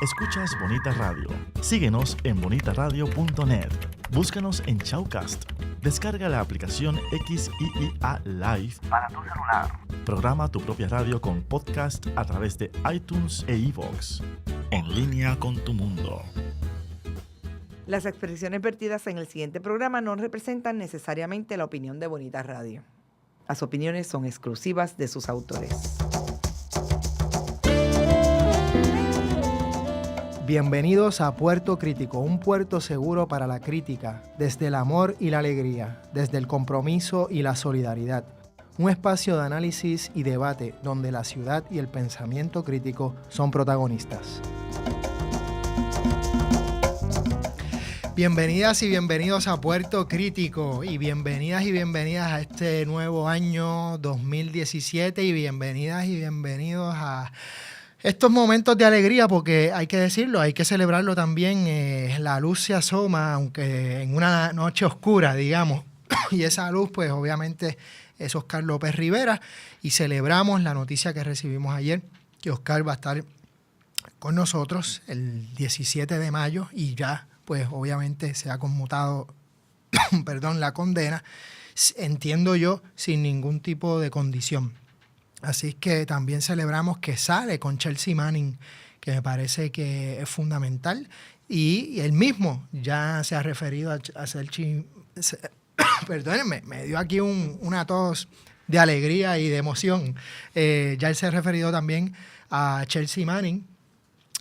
Escuchas Bonita Radio. Síguenos en bonitaradio.net. Búscanos en Shoutcast. Descarga la aplicación XIIA Live para tu celular. Programa tu propia radio con podcast a través de iTunes e iVoox. En línea con tu mundo. Las expresiones vertidas en el siguiente programa no representan necesariamente la opinión de Bonita Radio. Las opiniones son exclusivas de sus autores. Bienvenidos a Puerto Crítico, un puerto seguro para la crítica, desde el amor y la alegría, desde el compromiso y la solidaridad. Un espacio de análisis y debate donde la ciudad y el pensamiento crítico son protagonistas. Bienvenidas y bienvenidos a Puerto Crítico y bienvenidas a este nuevo año 2017 y bienvenidas y bienvenidos a estos momentos de alegría, porque hay que decirlo, hay que celebrarlo también. La luz se asoma, aunque en una noche oscura, digamos, y esa luz pues obviamente es Oscar López Rivera, y celebramos la noticia que recibimos ayer, que Oscar va a estar con nosotros el 17 de mayo y ya pues obviamente se ha conmutado la condena, entiendo yo, sin ningún tipo de condición. Así que también celebramos que sale con Chelsea Manning, que me parece que es fundamental. Y él mismo ya se ha referido a Chelsea. Perdónenme, me dio aquí una tos de alegría y de emoción. Ya él se ha referido también a Chelsea Manning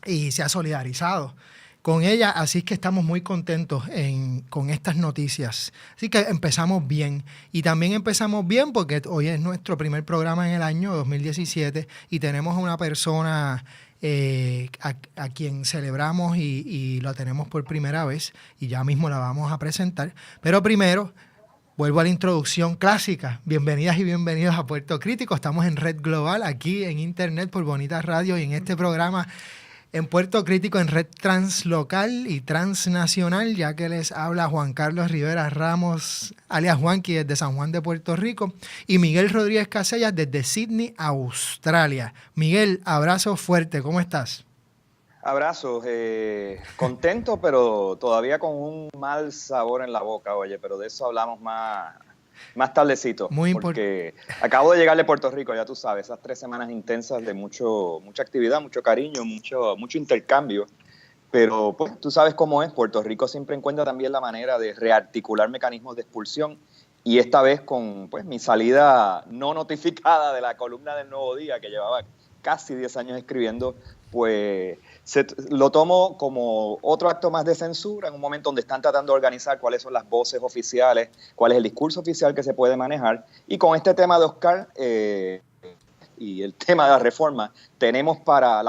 y se ha solidarizado con ella, así que estamos muy contentos con estas noticias. Así que empezamos bien. Y también empezamos bien porque hoy es nuestro primer programa en el año 2017 y tenemos a una persona a quien celebramos y la tenemos por primera vez y ya mismo la vamos a presentar. Pero primero, vuelvo a la introducción clásica. Bienvenidas y bienvenidos a Puerto Crítico. Estamos en Red Global, aquí en Internet por Bonita Radio y en este programa en Puerto Crítico en red translocal y transnacional, ya que les habla Juan Carlos Rivera Ramos, alias Juanqui, desde San Juan de Puerto Rico, y Miguel Rodríguez Casellas desde Sydney, Australia. Miguel, abrazo fuerte, ¿cómo estás? Abrazos, contento, pero todavía con un mal sabor en la boca, oye, pero de eso hablamos más tardecito, porque acabo de llegar de Puerto Rico, ya tú sabes, esas 3 semanas intensas de mucha actividad, mucho cariño, mucho intercambio, pero pues tú sabes cómo es, Puerto Rico siempre encuentra también la manera de rearticular mecanismos de expulsión, y esta vez con pues mi salida no notificada de la columna del Nuevo Día, que llevaba casi 10 años escribiendo, pues lo tomo como otro acto más de censura en un momento donde están tratando de organizar cuáles son las voces oficiales, cuál es el discurso oficial que se puede manejar. Y con este tema de Oscar y el tema de la reforma, tenemos para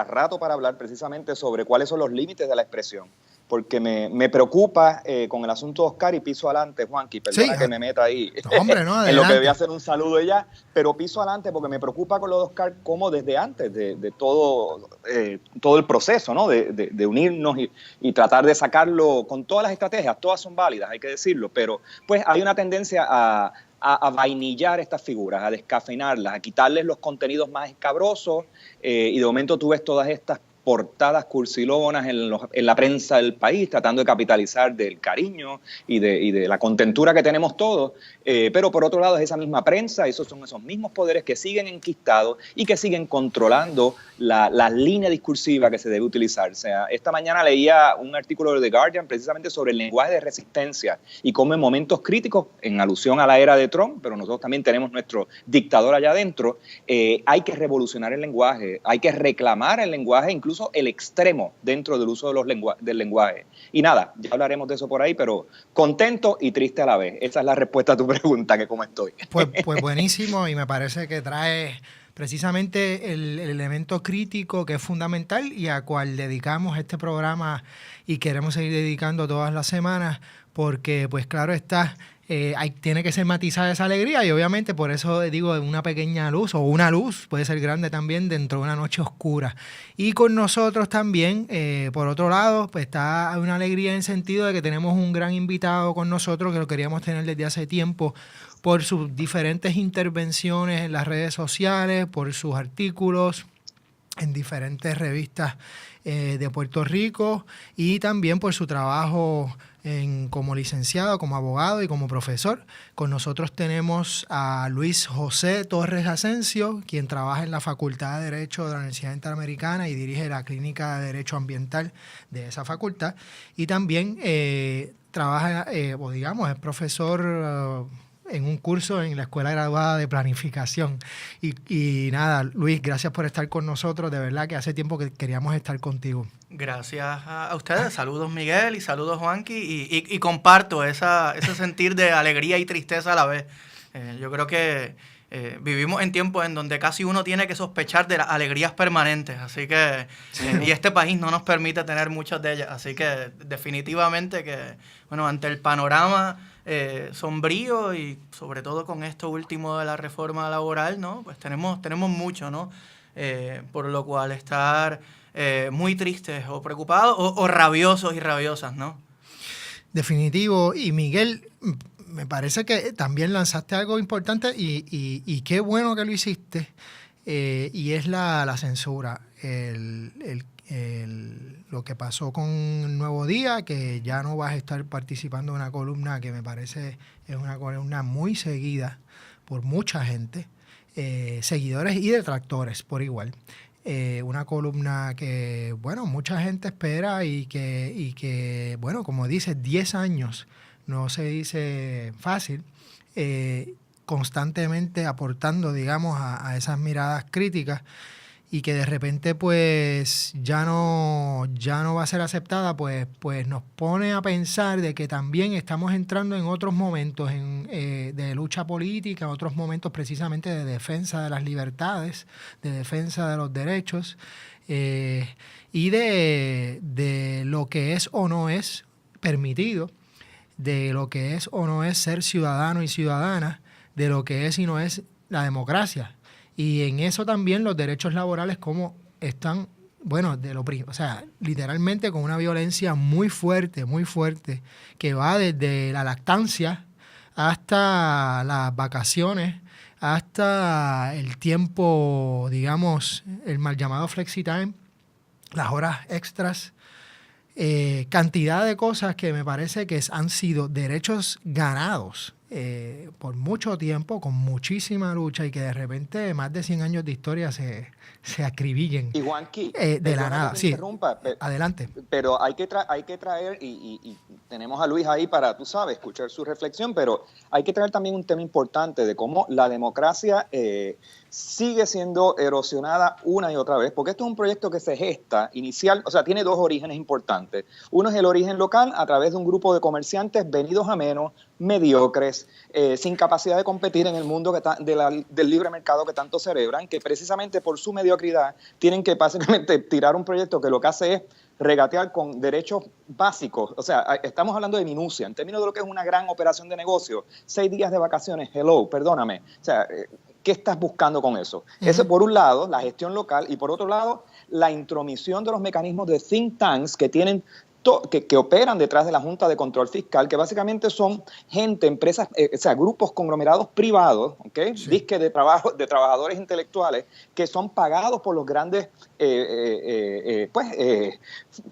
rato para hablar precisamente sobre cuáles son los límites de la expresión. Porque me preocupa con el asunto de Oscar y piso adelante, Juanqui, perdona que me meta ahí en lo que voy a hacer un saludo ella, pero piso adelante porque me preocupa con lo de Oscar como desde antes de todo el proceso, ¿no? de unirnos y tratar de sacarlo con todas las estrategias, todas son válidas, hay que decirlo, pero pues hay una tendencia a vainillar estas figuras, a descafeinarlas, a quitarles los contenidos más escabrosos y de momento tú ves todas estas portadas cursilonas en la prensa del país, tratando de capitalizar del cariño y de la contentura que tenemos todos, pero por otro lado es esa misma prensa, son esos mismos poderes que siguen enquistados y que siguen controlando la línea discursiva que se debe utilizar. O sea, esta mañana leía un artículo de The Guardian precisamente sobre el lenguaje de resistencia y cómo en momentos críticos, en alusión a la era de Trump, pero nosotros también tenemos nuestro dictador allá adentro, hay que revolucionar el lenguaje, hay que reclamar el lenguaje, incluso el extremo dentro del uso del lenguaje. Y nada, ya hablaremos de eso por ahí, pero contento y triste a la vez. Esa es la respuesta a tu pregunta, que cómo estoy. Pues buenísimo, y me parece que trae precisamente el elemento crítico que es fundamental y a cual dedicamos este programa y queremos seguir dedicando todas las semanas, porque pues claro está, tiene que ser matizada esa alegría y obviamente por eso digo una pequeña luz o una luz puede ser grande también dentro de una noche oscura. Y con nosotros también, por otro lado, pues está una alegría en el sentido de que tenemos un gran invitado con nosotros que lo queríamos tener desde hace tiempo por sus diferentes intervenciones en las redes sociales, por sus artículos en diferentes revistas de Puerto Rico, y también por su trabajo como licenciado, como abogado y como profesor. Con nosotros tenemos a Luis José Torres Asensio, quien trabaja en la Facultad de Derecho de la Universidad Interamericana y dirige la Clínica de Derecho Ambiental de esa facultad. Y también trabaja, o digamos, es profesor en un curso en la Escuela Graduada de Planificación. Y nada, Luis, gracias por estar con nosotros. De verdad que hace tiempo que queríamos estar contigo. Gracias a ustedes. Saludos, Miguel, y saludos, Juanqui. Y comparto ese sentir de alegría y tristeza a la vez. Yo creo que vivimos en tiempos en donde casi uno tiene que sospechar de las alegrías permanentes. Así que, y este país no nos permite tener muchas de ellas. Así que definitivamente que, bueno, ante el panorama sombrío y sobre todo con esto último de la reforma laboral, ¿no? Pues tenemos mucho, ¿no? Por lo cual estar muy tristes o preocupados o rabiosos y rabiosas, ¿no? Definitivo. Y Miguel, me parece que también lanzaste algo importante y qué bueno que lo hiciste, y es la censura. Lo que pasó con El Nuevo Día, que ya no vas a estar participando en una columna que me parece es una columna muy seguida por mucha gente, seguidores y detractores por igual. Una columna que, bueno, mucha gente espera y que bueno, como dices, 10 años no se dice fácil, constantemente aportando, digamos, a esas miradas críticas, y que de repente pues ya no va a ser aceptada, pues nos pone a pensar de que también estamos entrando en otros momentos de lucha política, otros momentos precisamente de defensa de las libertades, de defensa de los derechos, y de lo que es o no es permitido, de lo que es o no es ser ciudadano y ciudadana, de lo que es y no es la democracia. Y en eso también los derechos laborales, como están, bueno, o sea, literalmente con una violencia muy fuerte, que va desde la lactancia hasta las vacaciones, hasta el tiempo, digamos, el mal llamado flexi-time, las horas extras, cantidad de cosas que me parece que han sido derechos ganados por mucho tiempo, con muchísima lucha, y que de repente más de 100 años de historia se acribillen y Juanqui, de la nada. Sí, adelante. Pero hay que traer, y tenemos a Luis ahí para, tú sabes, escuchar su reflexión, pero hay que traer también un tema importante de cómo la democracia sigue siendo erosionada una y otra vez, porque esto es un proyecto que se gesta inicial, o sea, tiene dos orígenes importantes. Uno es el origen local a través de un grupo de comerciantes venidos a menos, mediocres, sin capacidad de competir en el mundo del libre mercado que tanto celebran, que precisamente por su mediocridad tienen que básicamente tirar un proyecto que lo que hace es regatear con derechos básicos. O sea, estamos hablando de minucia, en términos de lo que es una gran operación de negocio. 6 días de vacaciones, hello, perdóname. O sea, ¿qué estás buscando con eso? Uh-huh. Eso por un lado, la gestión local, y por otro lado, la intromisión de los mecanismos de think tanks que tienen que operan detrás de la Junta de Control Fiscal, que básicamente son gente, empresas, o sea, grupos conglomerados privados, ¿okay? Sí. Disque de trabajadores intelectuales que son pagados por los grandes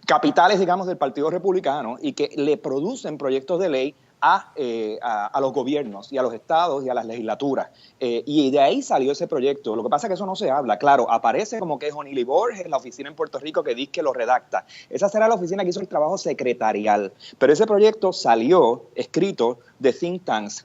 capitales, digamos, del Partido Republicano, y que le producen proyectos de ley a los gobiernos y a los estados y a las legislaturas. Y de ahí salió ese proyecto. Lo que pasa es que eso no se habla. Claro, aparece como que es Onili Borges, la oficina en Puerto Rico que dice que lo redacta. Esa será la oficina que hizo el trabajo secretarial. Pero ese proyecto salió escrito de think tanks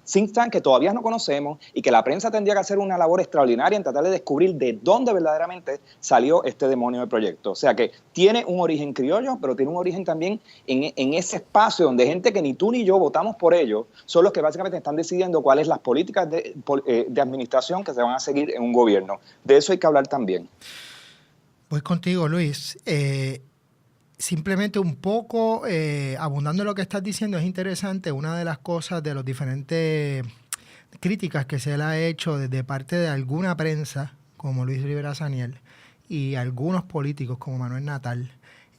que todavía no conocemos, y que la prensa tendría que hacer una labor extraordinaria en tratar de descubrir de dónde verdaderamente salió este demonio de proyecto. O sea que tiene un origen criollo, pero tiene un origen también en ese espacio donde gente que ni tú ni yo votamos por ellos son los que básicamente están decidiendo cuáles son las políticas de administración que se van a seguir en un gobierno. De eso hay que hablar también. Voy contigo, Luis. Simplemente un poco, abundando en lo que estás diciendo, es interesante. Una de las cosas de las diferentes críticas que se le ha hecho desde parte de alguna prensa, como Luis Rivera Saniel, y algunos políticos como Manuel Natal,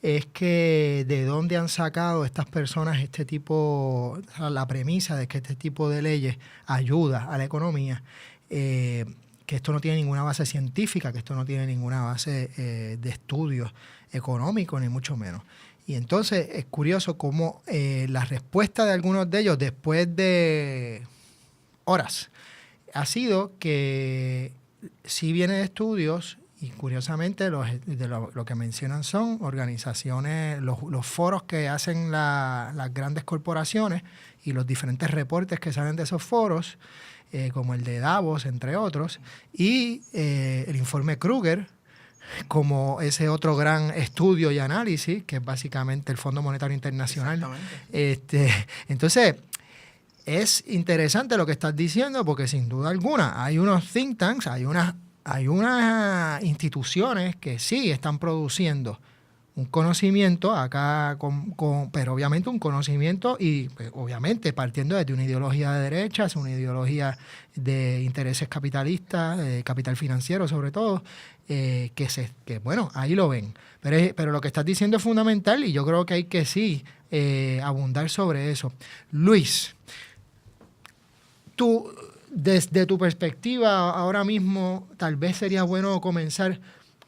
es que de dónde han sacado estas personas este tipo, la premisa de que este tipo de leyes ayuda a la economía, que que esto no tiene ninguna base científica, que esto no tiene ninguna base de estudios económicos, ni mucho menos. Y entonces es curioso cómo la respuesta de algunos de ellos después de horas ha sido que sí viene de estudios y curiosamente lo que mencionan son organizaciones, los foros que hacen las grandes corporaciones y los diferentes reportes que salen de esos foros, como el de Davos, entre otros, y el informe Kruger, como ese otro gran estudio y análisis, que es básicamente el Fondo Monetario Internacional. Entonces, es interesante lo que estás diciendo, porque sin duda alguna hay unos think tanks, hay unas instituciones que sí están produciendo un conocimiento acá, pero obviamente un conocimiento y pues, obviamente partiendo desde una ideología de derechas, una ideología de intereses capitalistas, de capital financiero sobre todo, que bueno, ahí lo ven. Pero lo que estás diciendo es fundamental y yo creo que hay que sí abundar sobre eso. Luis, tú, desde tu perspectiva ahora mismo, tal vez sería bueno comenzar.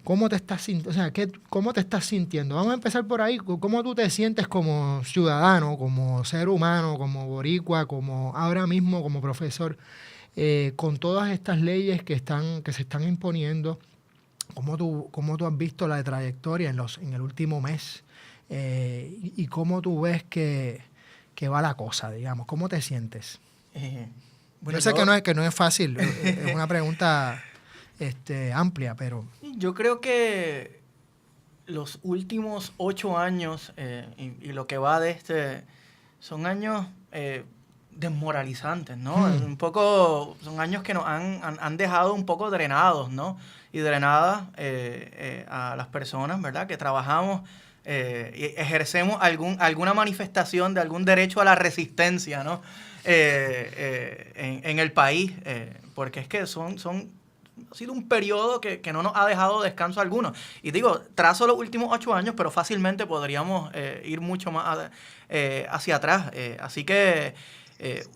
¿Cómo te estás sintiendo? O sea, ¿cómo te estás sintiendo? Vamos a empezar por ahí. ¿Cómo tú te sientes como ciudadano, como ser humano, como boricua, como ahora mismo como profesor, con todas estas leyes que se están imponiendo? ¿Cómo tú has visto la trayectoria en el último mes? ¿Y cómo tú ves que va la cosa, digamos? ¿Cómo te sientes? Bueno, yo sé que no es fácil. Es una pregunta amplia, pero... Yo creo que los últimos 8 años y lo que va de son años desmoralizantes, ¿no? Un poco, son años que nos han dejado un poco drenados, ¿no? Y drenadas a las personas, ¿verdad? Que trabajamos y ejercemos alguna manifestación de algún derecho a la resistencia, ¿no? En el país, porque es que ha sido un periodo que no nos ha dejado descanso alguno. Y digo, trazo los últimos 8 años, pero fácilmente podríamos ir mucho más hacia atrás. Así que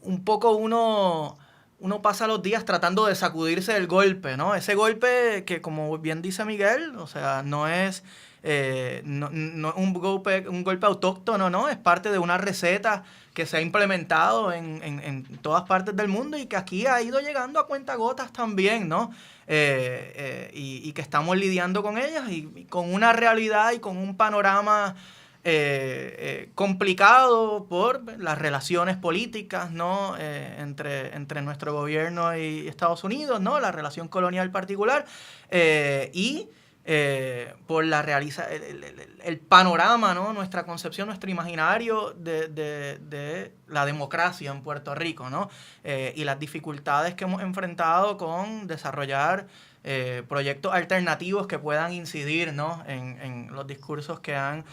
un poco uno pasa los días tratando de sacudirse del golpe, ¿no? Ese golpe que, como bien dice Miguel, o sea, no es un golpe autóctono, ¿no? Es parte de una receta que se ha implementado en todas partes del mundo y que aquí ha ido llegando a cuentagotas también, ¿no? Y que estamos lidiando con ellas y con una realidad y con un panorama complicado por las relaciones políticas, ¿no? Entre nuestro gobierno y Estados Unidos, ¿no? La relación colonial particular y por el panorama, ¿no? Nuestra concepción, nuestro imaginario de la democracia en Puerto Rico, ¿no? Y las dificultades que hemos enfrentado con desarrollar proyectos alternativos que puedan incidir, ¿no? en los discursos que han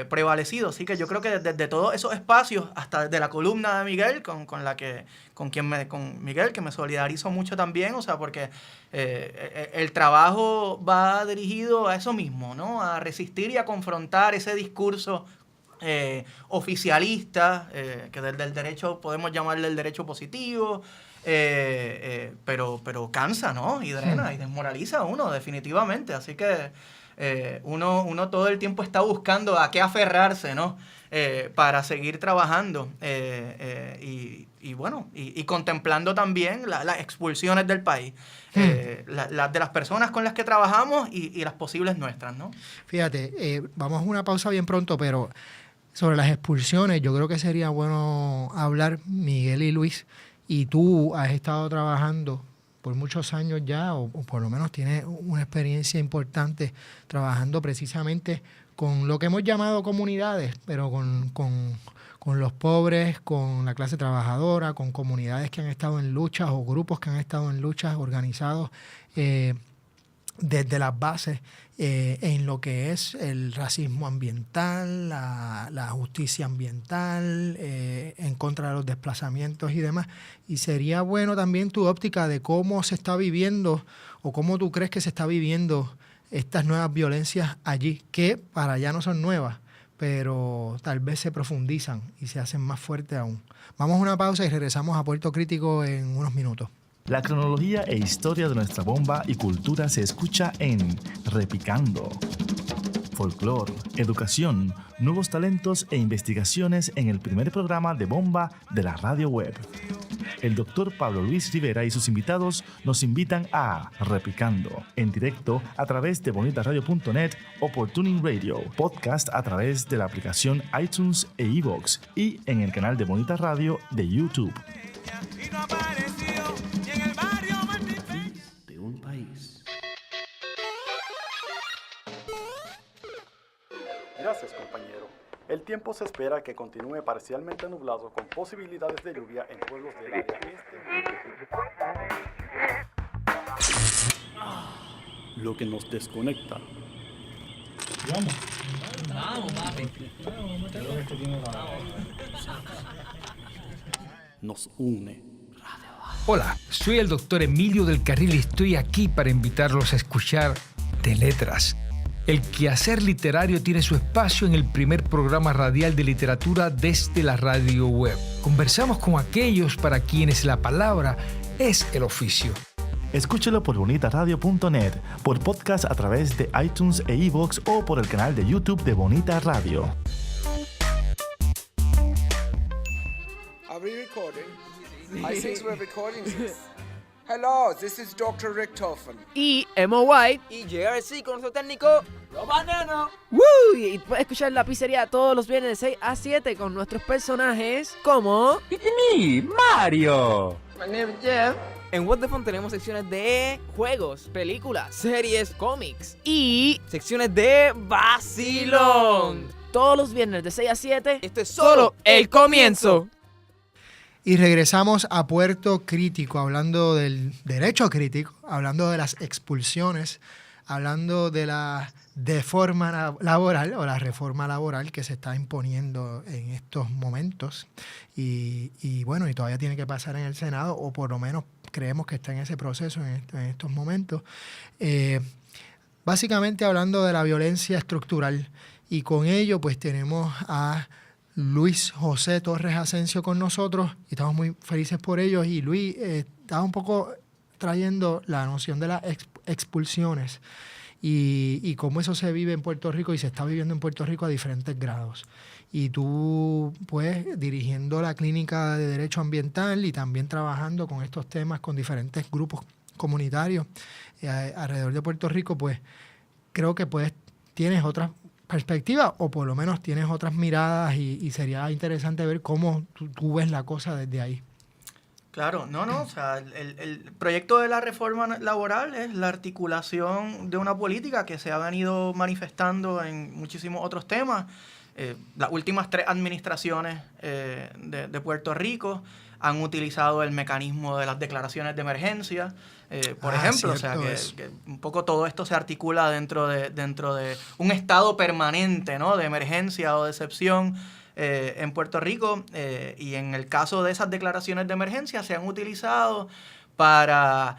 prevalecido. Así que yo creo que desde todos esos espacios, hasta desde la columna de Miguel, con Miguel, que me solidarizo mucho también, o sea, porque el trabajo va dirigido a eso mismo, ¿no? A resistir y a confrontar ese discurso oficialista, que desde el derecho podemos llamarle el derecho positivo, pero cansa, ¿no? Y drena y desmoraliza a uno, definitivamente. Así que uno todo el tiempo está buscando a qué aferrarse, ¿no? Para seguir trabajando y bueno, y contemplando también las expulsiones del país, las de las personas con las que trabajamos y las posibles nuestras, ¿no? Fíjate, vamos a una pausa bien pronto, pero sobre las expulsiones yo creo que sería bueno hablar, Miguel y Luis, y tú has estado trabajando por muchos años ya, o por lo menos tienes una experiencia importante trabajando precisamente con lo que hemos llamado comunidades, pero con los pobres, con la clase trabajadora, con comunidades que han estado en luchas o grupos que han estado en luchas organizados desde las bases en lo que es el racismo ambiental, la justicia ambiental, en contra de los desplazamientos y demás. Y sería bueno también tu óptica de cómo se está viviendo o cómo tú crees que se está viviendo estas nuevas violencias allí, que para allá no son nuevas, pero tal vez se profundizan y se hacen más fuertes aún. Vamos a una pausa y regresamos a Puerto Crítico en unos minutos. La cronología e historia de nuestra bomba y cultura se escucha en Repicando. Folclor, educación, nuevos talentos e investigaciones en el primer programa de bomba de la radio web. El doctor Pablo Luis Rivera y sus invitados nos invitan a Repicando, en directo a través de bonitaradio.net o por Tuning Radio, podcast a través de la aplicación iTunes e iVoox y en el canal de Bonita Radio de YouTube. De un país. Gracias, compañero. El tiempo se espera que continúe parcialmente nublado con posibilidades de lluvia en pueblos del área este. Lo que nos desconecta. Nos une. Hola, soy el doctor Emilio del Carril y estoy aquí para invitarlos a escuchar De Letras. El quehacer literario tiene su espacio en el primer programa radial de literatura desde la radio web. Conversamos con aquellos para quienes la palabra es el oficio. Escúchelo por bonitaradio.net, por podcast a través de iTunes e iVoox o por el canal de YouTube de Bonita Radio. Are we recording? I think we're recording this. Hello, this is Dr. Richtofen. Y Emma White. Y JRC con nuestro técnico Robaneno. ¡Woo! Y puedes escuchar La Pizzería todos los viernes de 6 a 7 con nuestros personajes como... ¡Y Mario! My name is Jeff. En What the Fun tenemos secciones de juegos, películas, series, cómics y secciones de vacilón. Todos los viernes de 6 a 7. Esto es solo el comienzo. Y regresamos a Puerto Crítico, hablando del derecho crítico, hablando de las expulsiones, hablando de la deforma laboral o la reforma laboral que se está imponiendo en estos momentos. Y bueno, y todavía tiene que pasar en el Senado, o por lo menos creemos que está en ese proceso en estos momentos. Básicamente hablando de la violencia estructural. Y con ello pues tenemos a Luis José Torres Asensio con nosotros y estamos muy felices por ello. Y Luis estaba un poco trayendo la noción de las expulsiones y cómo eso se vive en Puerto Rico y se está viviendo en Puerto Rico a diferentes grados. Y tú, pues, dirigiendo la clínica de Derecho Ambiental y también trabajando con estos temas con diferentes grupos comunitarios alrededor de Puerto Rico, pues, creo que tienes otras perspectiva o por lo menos tienes otras miradas y sería interesante ver cómo tú ves la cosa desde ahí. Claro, o sea, el proyecto de la reforma laboral es la articulación de una política que se ha venido manifestando en muchísimos otros temas. Las últimas 3 administraciones de Puerto Rico han utilizado el mecanismo de las declaraciones de emergencia, por ejemplo. O sea, que un poco todo esto se articula dentro de un estado permanente, ¿no?, de emergencia o de excepción en Puerto Rico. Y en el caso de esas declaraciones de emergencia se han utilizado para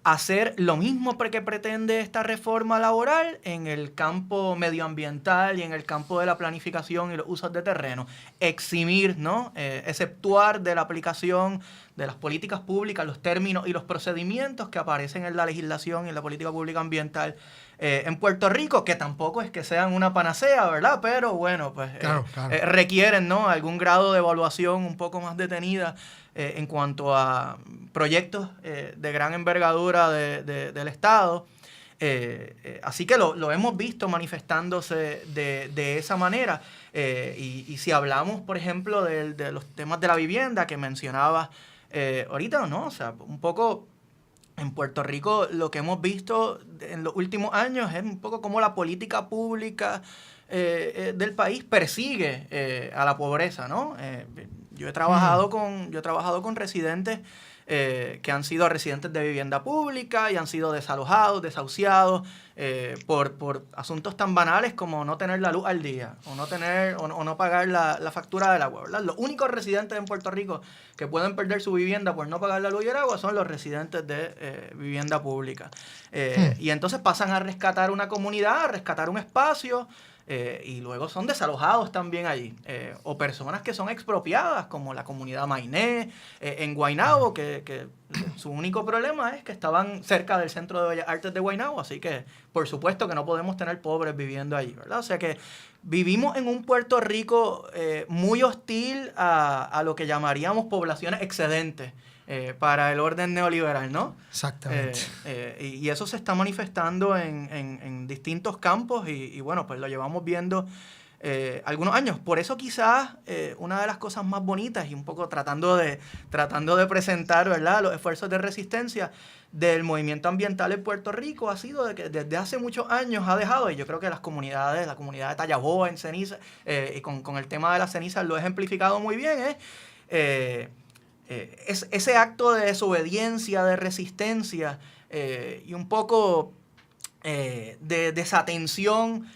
hacer lo mismo que pretende esta reforma laboral en el campo medioambiental y en el campo de la planificación y los usos de terreno. Eximir, ¿no?, exceptuar de la aplicación de las políticas públicas los términos y los procedimientos que aparecen en la legislación y en la política pública ambiental en Puerto Rico, que tampoco es que sean una panacea, ¿verdad? Pero bueno, pues claro. Requieren, ¿no?, algún grado de evaluación un poco más detenida en cuanto a proyectos de gran envergadura del Estado. Así que lo hemos visto manifestándose de esa manera. Y si hablamos, por ejemplo, de los temas de la vivienda que mencionabas ahorita, ¿no? O sea, un poco en Puerto Rico lo que hemos visto en los últimos años es un poco como la política pública del país persigue a la pobreza, ¿no? Yo he trabajado con residentes que han sido residentes de vivienda pública y han sido desalojados, desahuciados por asuntos tan banales como no tener la luz al día o no pagar la factura del agua, ¿verdad? Los únicos residentes en Puerto Rico que pueden perder su vivienda por no pagar la luz y el agua son los residentes de vivienda pública. Y entonces pasan a rescatar una comunidad, a rescatar un espacio y luego son desalojados también allí. O personas que son expropiadas, como la comunidad Mainé en Guaynabo, que su único problema es que estaban cerca del Centro de Bellas Artes de Guaynabo, así que por supuesto que no podemos tener pobres viviendo allí, ¿verdad? O sea que vivimos en un Puerto Rico muy hostil a lo que llamaríamos poblaciones excedentes. Para el orden neoliberal, ¿no? Exactamente. Y eso se está manifestando en distintos campos y bueno, pues lo llevamos viendo algunos años. Por eso quizás una de las cosas más bonitas y un poco tratando de presentar, ¿verdad?, los esfuerzos de resistencia del movimiento ambiental en Puerto Rico ha sido de que desde hace muchos años ha dejado, y yo creo que la comunidad de Tallaboa en ceniza, y con el tema de las cenizas lo he ejemplificado muy bien, ese acto de desobediencia, de resistencia y un poco de desatención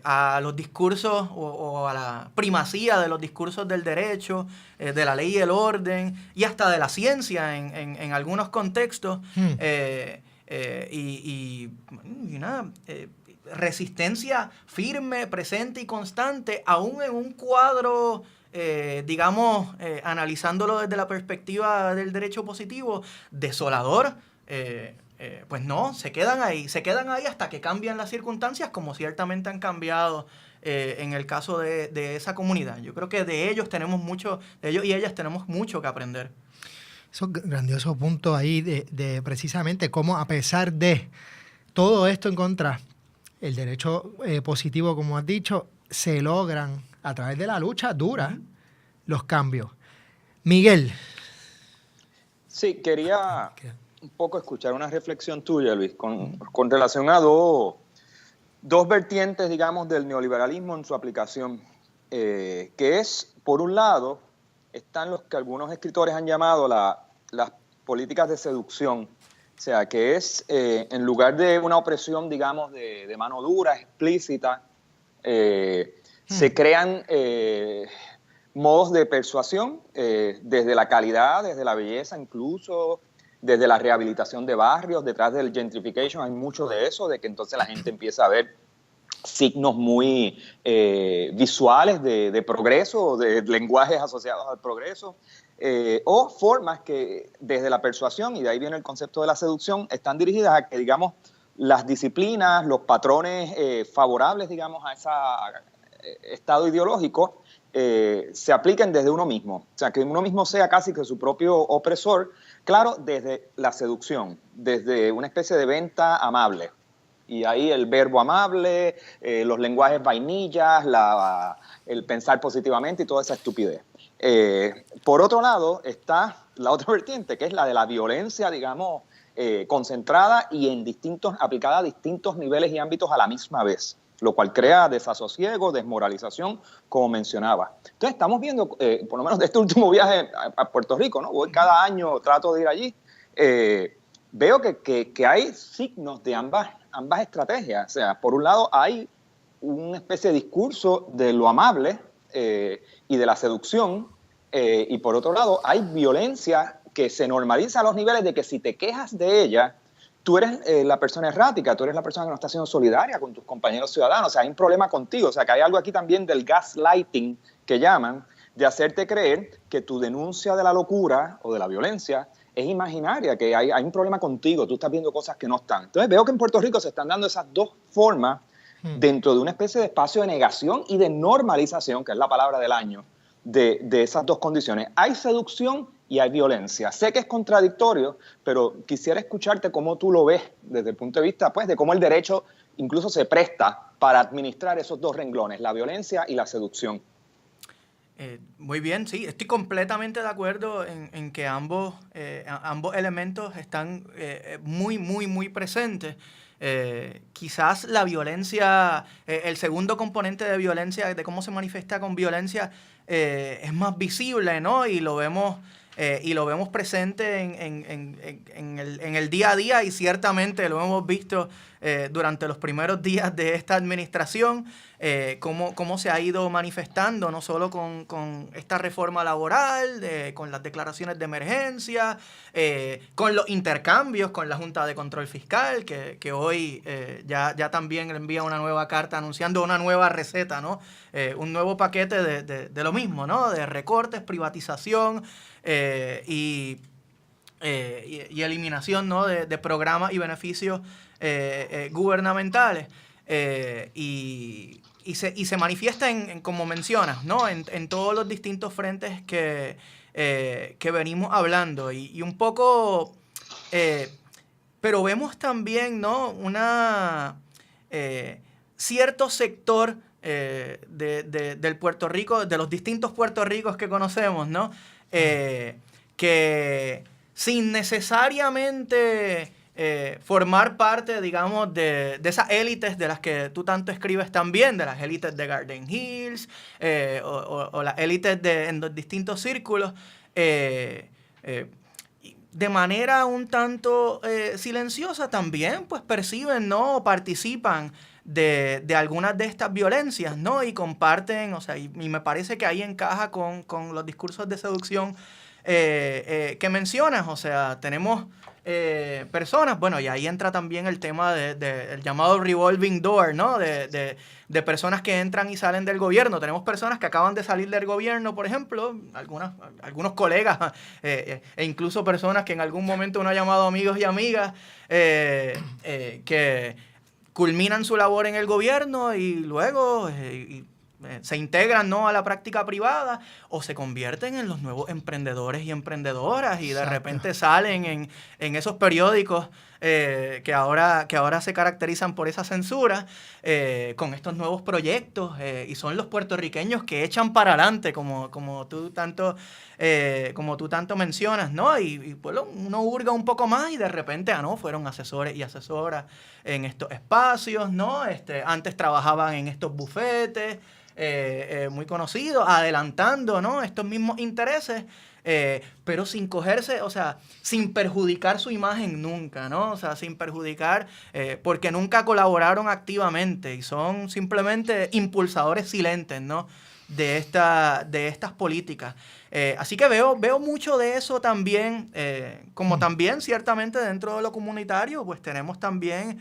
a los discursos o a la primacía de los discursos del derecho, de la ley y el orden y hasta de la ciencia en algunos contextos resistencia firme, presente y constante aún en un cuadro analizándolo desde la perspectiva del derecho positivo, desolador, pues no, se quedan ahí hasta que cambian las circunstancias, como ciertamente han cambiado en el caso de esa comunidad. Yo creo que de ellos y ellas tenemos mucho que aprender. Esos grandiosos puntos ahí de precisamente cómo, a pesar de todo esto en contra, el derecho positivo, como has dicho, se logran a través de la lucha dura los cambios. Miguel. Sí, quería un poco escuchar una reflexión tuya, Luis, con relación a dos vertientes, digamos, del neoliberalismo en su aplicación, que es, por un lado, están los que algunos escritores han llamado las políticas de seducción, o sea, que es, en lugar de una opresión, digamos, de mano dura, explícita, se crean modos de persuasión desde la calidad, desde la belleza incluso, desde la rehabilitación de barrios, detrás del gentrification hay mucho de eso, de que entonces la gente empieza a ver signos muy visuales de progreso, de lenguajes asociados al progreso, o formas que desde la persuasión, y de ahí viene el concepto de la seducción, están dirigidas a que, digamos, las disciplinas, los patrones favorables, digamos, a ese estado ideológico, se apliquen desde uno mismo. O sea, que uno mismo sea casi que su propio opresor, claro, desde la seducción, desde una especie de venta amable. Y ahí el verbo amable, los lenguajes vainillas, el pensar positivamente y toda esa estupidez. Por otro lado está la otra vertiente, que es la de la violencia, digamos, concentrada y aplicada a distintos niveles y ámbitos a la misma vez, lo cual crea desasosiego, desmoralización, como mencionaba. Entonces estamos viendo, por lo menos de este último viaje a Puerto Rico, ¿no? Voy cada año, trato de ir allí, veo que hay signos de ambas estrategias. O sea, por un lado hay una especie de discurso de lo amable y de la seducción, y por otro lado hay violencia que se normaliza a los niveles de que si te quejas de ella, tú eres la persona errática, tú eres la persona que no está siendo solidaria con tus compañeros ciudadanos. O sea, hay un problema contigo. O sea, que hay algo aquí también del gaslighting que llaman, de hacerte creer que tu denuncia de la locura o de la violencia es imaginaria, que hay un problema contigo, tú estás viendo cosas que no están. Entonces veo que en Puerto Rico se están dando esas dos formas dentro de una especie de espacio de negación y de normalización, que es la palabra del año, de esas dos condiciones. Hay seducción y hay violencia. Sé que es contradictorio, pero quisiera escucharte cómo tú lo ves desde el punto de vista, pues, de cómo el derecho incluso se presta para administrar esos dos renglones, la violencia y la seducción. Muy bien, sí, estoy completamente de acuerdo en que ambos elementos están muy, muy, muy presentes. Quizás la violencia, el segundo componente de violencia, de cómo se manifiesta con violencia, es más visible, ¿no? Y lo vemos y lo vemos presente en el día a día, y ciertamente lo hemos visto durante los primeros días de esta administración, cómo se ha ido manifestando, no solo con esta reforma laboral, con las declaraciones de emergencia, con los intercambios con la Junta de Control Fiscal, que hoy ya también envía una nueva carta anunciando una nueva receta, ¿no? Un nuevo paquete de lo mismo, ¿no? De recortes, privatización y eliminación, ¿no? de programas y beneficios gubernamentales. Y se manifiesta como mencionas, ¿no? En todos los distintos frentes que venimos hablando. Y un poco... pero vemos también, ¿no? Cierto sector del Puerto Rico, de los distintos Puerto Ricos que conocemos, ¿no? Que sin necesariamente formar parte, digamos, de esas élites de las que tú tanto escribes también, de las élites de Garden Hills, o las élites en los distintos círculos, de manera un tanto silenciosa también, pues perciben, ¿no? O participan de algunas de estas violencias, ¿no? Y comparten, o sea, y me parece que ahí encaja con los discursos de seducción que mencionas. O sea, tenemos personas, bueno, y ahí entra también el tema el llamado revolving door, ¿no? De personas que entran y salen del gobierno. Tenemos personas que acaban de salir del gobierno, por ejemplo, algunos colegas, e incluso personas que en algún momento uno ha llamado amigos y amigas, que culminan su labor en el gobierno y luego se integran, ¿no? a la práctica privada, o se convierten en los nuevos emprendedores y emprendedoras, y de repente salen en esos periódicos que ahora se caracterizan por esa censura, con estos nuevos proyectos, y son los puertorriqueños que echan para adelante, como tú tanto mencionas, ¿no? Y pues uno hurga un poco más y de repente, ¿no? Fueron asesores y asesoras en estos espacios, ¿no? Antes trabajaban en estos bufetes muy conocidos, adelantando, ¿no? estos mismos intereses, pero sin cogerse, o sea, sin perjudicar su imagen nunca, ¿no? O sea, sin perjudicar, porque nunca colaboraron activamente y son simplemente impulsadores silentes, ¿no? de estas políticas. Así que veo mucho de eso también, como también ciertamente dentro de lo comunitario, pues tenemos también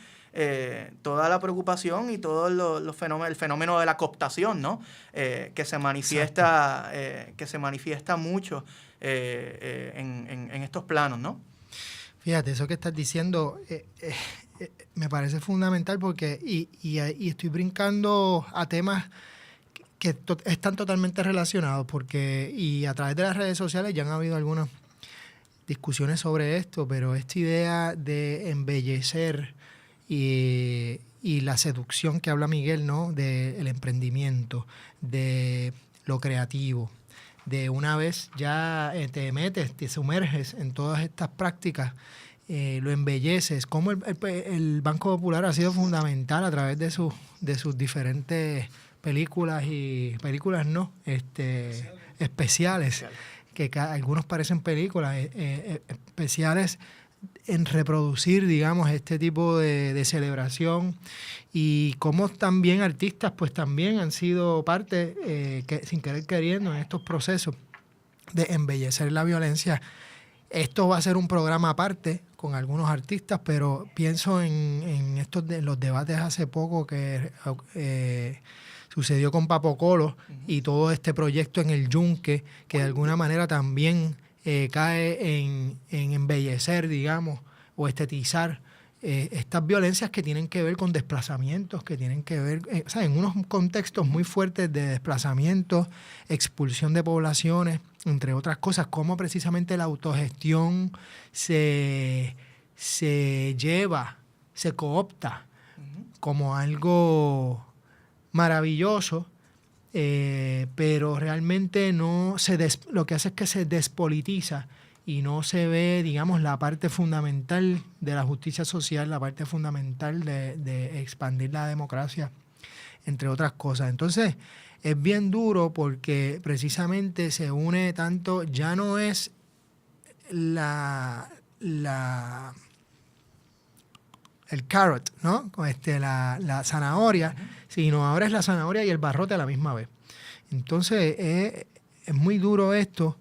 toda la preocupación y todo el fenómeno de la cooptación, ¿no? Que se manifiesta mucho en estos planos, ¿no? Fíjate, eso que estás diciendo me parece fundamental, porque y estoy brincando a temas que están totalmente relacionados, y a través de las redes sociales ya han habido algunas discusiones sobre esto, pero esta idea de embellecer y la seducción que habla Miguel, ¿no? Del emprendimiento, de lo creativo, de una vez ya te sumerges en todas estas prácticas, lo embelleces. Como el Banco Popular ha sido fundamental a través de sus diferentes películas especiales, que algunos parecen películas especiales, en reproducir, digamos, este tipo de celebración, y cómo también artistas pues también han sido parte, sin querer queriendo, en estos procesos de embellecer la violencia. Esto va a ser un programa aparte con algunos artistas, pero pienso en los debates hace poco que sucedió con Papo Colo, y todo este proyecto en el Yunque, que de alguna manera también cae en embellecer, digamos, o estetizar estas violencias que tienen que ver con desplazamientos, que tienen que ver, en unos contextos muy fuertes de desplazamientos, expulsión de poblaciones, entre otras cosas, cómo precisamente la autogestión se coopta como algo maravilloso, pero realmente lo que hace es que se despolitiza y no se ve, digamos, la parte fundamental de la justicia social, la parte fundamental de expandir la democracia, entre otras cosas. Entonces, es bien duro, porque precisamente se une tanto, ya no es el carrot, ¿no? La zanahoria, sino ahora es la zanahoria y el barrote a la misma vez. Entonces, es muy duro esto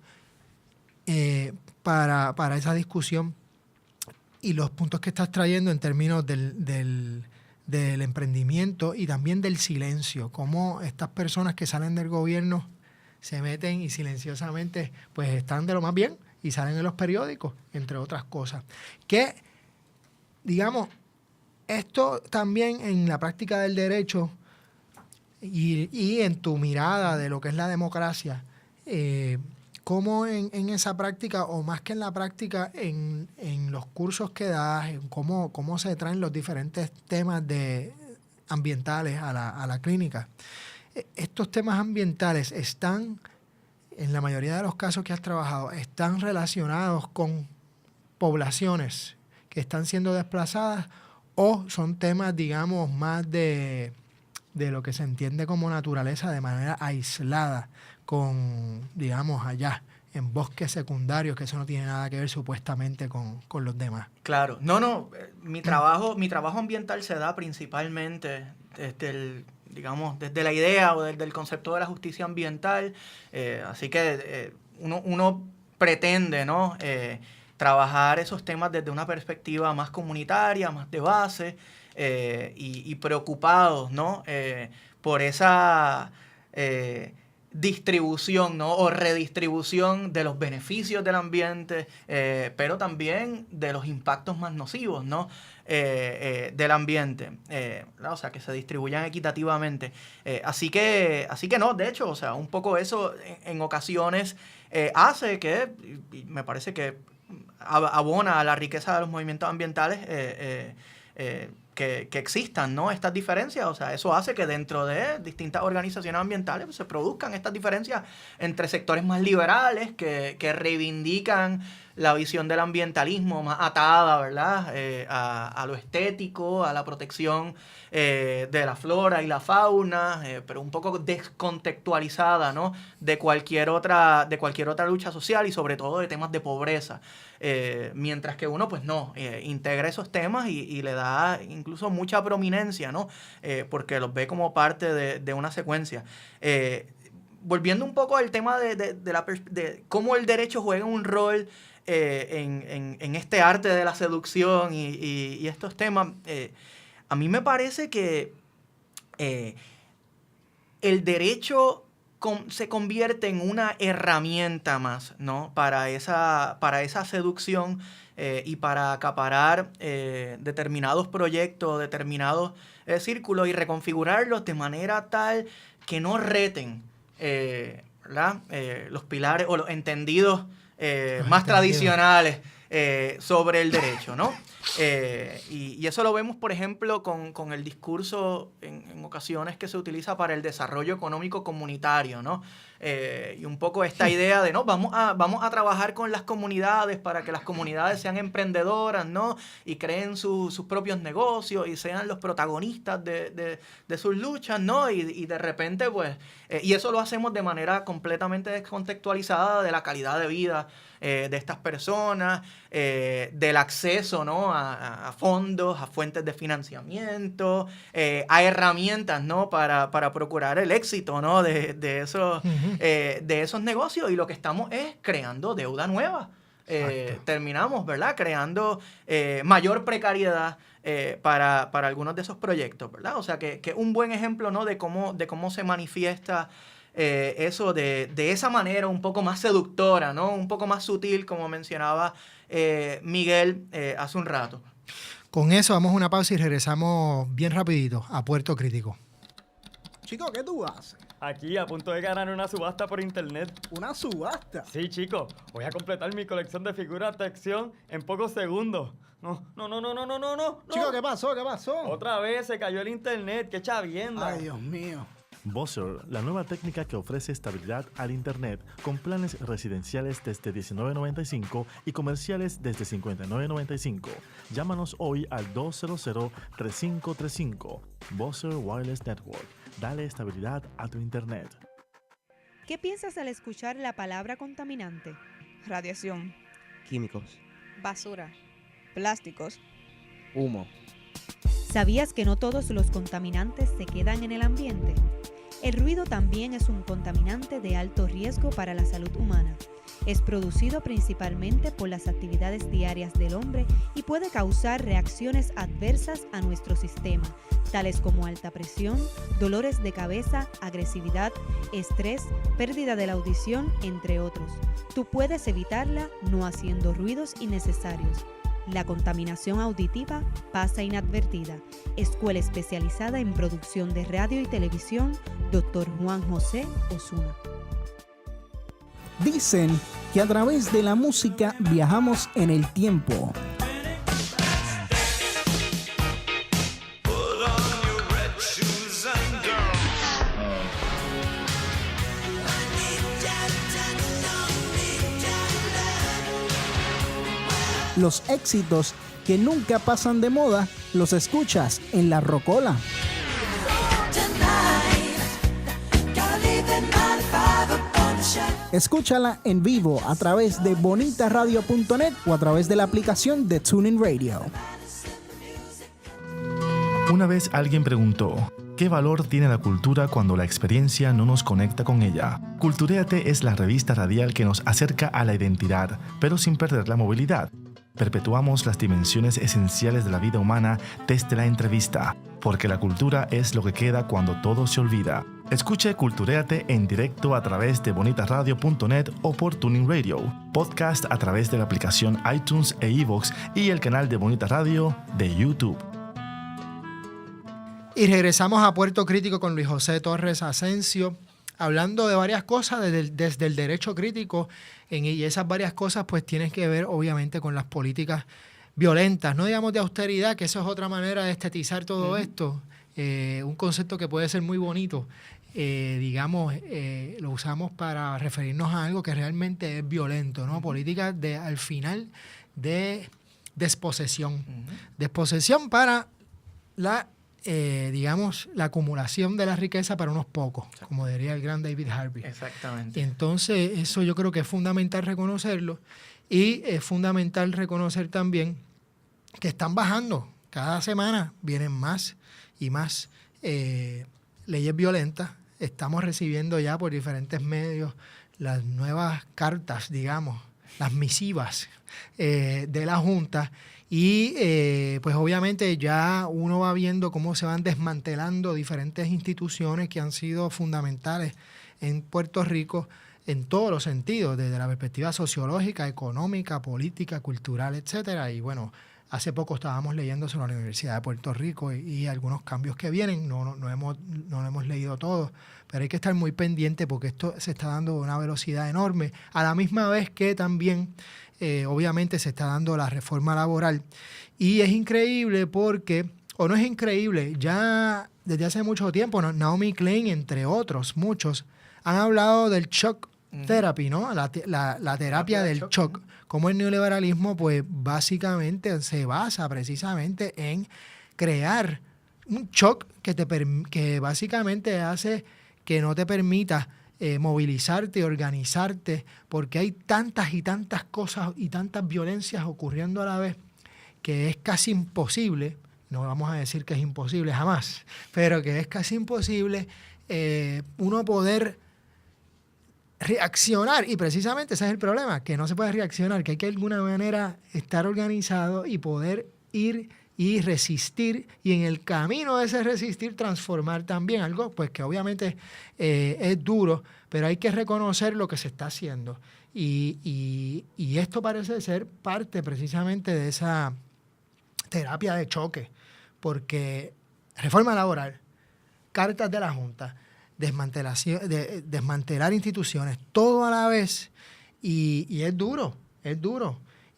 para esa discusión y los puntos que estás trayendo en términos del emprendimiento y también del silencio, cómo estas personas que salen del gobierno se meten y silenciosamente pues están de lo más bien y salen en los periódicos, entre otras cosas. Que, digamos, esto también en la práctica del derecho y en tu mirada de lo que es la democracia, cómo en esa práctica, o más que en la práctica, en los cursos que das, en cómo se traen los diferentes temas ambientales a la clínica. Estos temas ambientales están, en la mayoría de los casos que has trabajado, están relacionados con poblaciones que están siendo desplazadas, o son temas, digamos, más de lo que se entiende como naturaleza de manera aislada, con, digamos, allá, en bosques secundarios, que eso no tiene nada que ver supuestamente con los demás. Claro. No, mi trabajo ambiental se da principalmente desde la idea o desde el concepto de la justicia ambiental. Así que uno pretende, ¿no?, trabajar esos temas desde una perspectiva más comunitaria, más de base, y preocupados, ¿no?, por esa distribución, ¿no?, o redistribución de los beneficios del ambiente, pero también de los impactos más nocivos, ¿no?, del ambiente, o sea, que se distribuyan equitativamente. Así que no, de hecho, o sea, un poco eso en ocasiones hace que, y me parece que abona a la riqueza de los movimientos ambientales, que existan, ¿no?, estas diferencias. O sea, eso hace que dentro de distintas organizaciones ambientales pues, se produzcan estas diferencias entre sectores más liberales que reivindican la visión del ambientalismo más atada, ¿verdad?, a lo estético, a la protección de la flora y la fauna, pero un poco descontextualizada, ¿no?, de cualquier otra lucha social y sobre todo de temas de pobreza. Mientras que uno, pues no, integra esos temas y le da incluso mucha prominencia, ¿no?, porque los ve como parte de una secuencia. Volviendo un poco al tema de cómo el derecho juega un rol en este arte de la seducción y estos temas, a mí me parece que el derecho se convierte en una herramienta más, ¿no?, para esa seducción y para acaparar determinados proyectos, determinados círculos y reconfigurarlos de manera tal que no reten ¿verdad?, los pilares o los entendidos más tradicionales sobre el derecho, ¿no? Y eso lo vemos, por ejemplo, con el discurso en ocasiones que se utiliza para el desarrollo económico comunitario, ¿no? Y un poco esta idea de, no, vamos a trabajar con las comunidades para que las comunidades sean emprendedoras, ¿no?, y creen sus propios negocios y sean los protagonistas de sus luchas, ¿no? Y de repente, pues, y eso lo hacemos de manera completamente descontextualizada de la calidad de vida de estas personas, del acceso, ¿no?, a fondos, a fuentes de financiamiento, a herramientas, ¿no?, para procurar el éxito, ¿no?, de esos negocios, y lo que estamos es creando deuda nueva. Terminamos, ¿verdad?, creando mayor precariedad para algunos de esos proyectos, ¿verdad? O sea, que un buen ejemplo, ¿no?, de cómo se manifiesta eso de esa manera un poco más seductora, ¿no?, un poco más sutil, como mencionaba Miguel hace un rato. Con eso vamos a una pausa y regresamos bien rapidito a Puerto Crítico. Chico, ¿qué tú haces? Aquí, a punto de ganar una subasta por internet. ¿Una subasta? Sí, chico. Voy a completar mi colección de figuras de acción en pocos segundos. No. Chico, ¿qué pasó? Otra vez se cayó el internet. ¡Qué chavienda! Ay, Dios mío. Buzzer, la nueva técnica que ofrece estabilidad al Internet con planes residenciales desde $19.95 y comerciales desde $59.95. Llámanos hoy al 200-3535. Buzzer Wireless Network. Dale estabilidad a tu Internet. ¿Qué piensas al escuchar la palabra contaminante? Radiación. químicos, basura, plásticos, humo. ¿Sabías que no todos los contaminantes se quedan en el ambiente? El ruido también es un contaminante de alto riesgo para la salud humana. Es producido principalmente por las actividades diarias del hombre y puede causar reacciones adversas a nuestro sistema, tales como alta presión, dolores de cabeza, agresividad, estrés, pérdida de la audición, entre otros. Tú puedes evitarla no haciendo ruidos innecesarios. La contaminación auditiva pasa inadvertida. Escuela especializada en producción de radio y televisión, Dr. Juan José Osuna. Dicen que a través de la música viajamos en el tiempo. Los éxitos que nunca pasan de moda los escuchas en La Rocola. Escúchala en vivo a través de bonitaradio.net o a través de la aplicación de TuneIn Radio. Una vez alguien preguntó, ¿qué valor tiene la cultura cuando la experiencia no nos conecta con ella? Culturéate es la revista radial que nos acerca a la identidad, pero sin perder la movilidad. Perpetuamos las dimensiones esenciales de la vida humana desde la entrevista, porque la cultura es lo que queda cuando todo se olvida. Escuche Culturéate en directo a través de bonitaradio.net o por Tuning Radio, podcast a través de la aplicación iTunes e iVoox y el canal de Bonita Radio de YouTube. Y regresamos a Puerto Crítico con Luis José Torres Asensio, hablando de varias cosas desde el derecho crítico, y esas varias cosas pues tienen que ver obviamente con las políticas violentas, no digamos de austeridad, que eso es otra manera de estetizar todo esto, un concepto que puede ser muy bonito, lo usamos para referirnos a algo que realmente es violento, ¿no? Políticas al final de desposesión, desposesión para la acumulación de la riqueza para unos pocos, como diría el gran David Harvey. Exactamente. Y entonces eso yo creo que es fundamental reconocerlo, y es fundamental reconocer también que están bajando. Cada semana vienen más y más leyes violentas. Estamos recibiendo ya por diferentes medios las nuevas cartas, digamos, las misivas de la Junta. Y pues obviamente ya uno va viendo cómo se van desmantelando diferentes instituciones que han sido fundamentales en Puerto Rico en todos los sentidos, desde la perspectiva sociológica, económica, política, cultural, etcétera. Y bueno, hace poco estábamos leyendo sobre la Universidad de Puerto Rico y algunos cambios que vienen. No lo hemos leído todo, pero hay que estar muy pendiente porque esto se está dando a una velocidad enorme, a la misma vez que también obviamente se está dando la reforma laboral. Y es increíble porque, o no es increíble, ya desde hace mucho tiempo, Naomi Klein, entre otros, muchos, han hablado del shock therapy, ¿no? La terapia del shock. Como el neoliberalismo, pues básicamente se basa precisamente en crear un shock que básicamente hace que no te permita movilizarte y organizarte, porque hay tantas y tantas cosas y tantas violencias ocurriendo a la vez que es casi imposible, no vamos a decir que es imposible jamás, pero que es casi imposible uno poder reaccionar, y precisamente ese es el problema, que no se puede reaccionar, que hay que de alguna manera estar organizado y poder ir y resistir, y en el camino de ese resistir transformar también algo pues que obviamente es duro, pero hay que reconocer lo que se está haciendo, y esto parece ser parte precisamente de esa terapia de choque, porque reforma laboral, cartas de la Junta, desmantelar instituciones, todo a la vez, y es duro,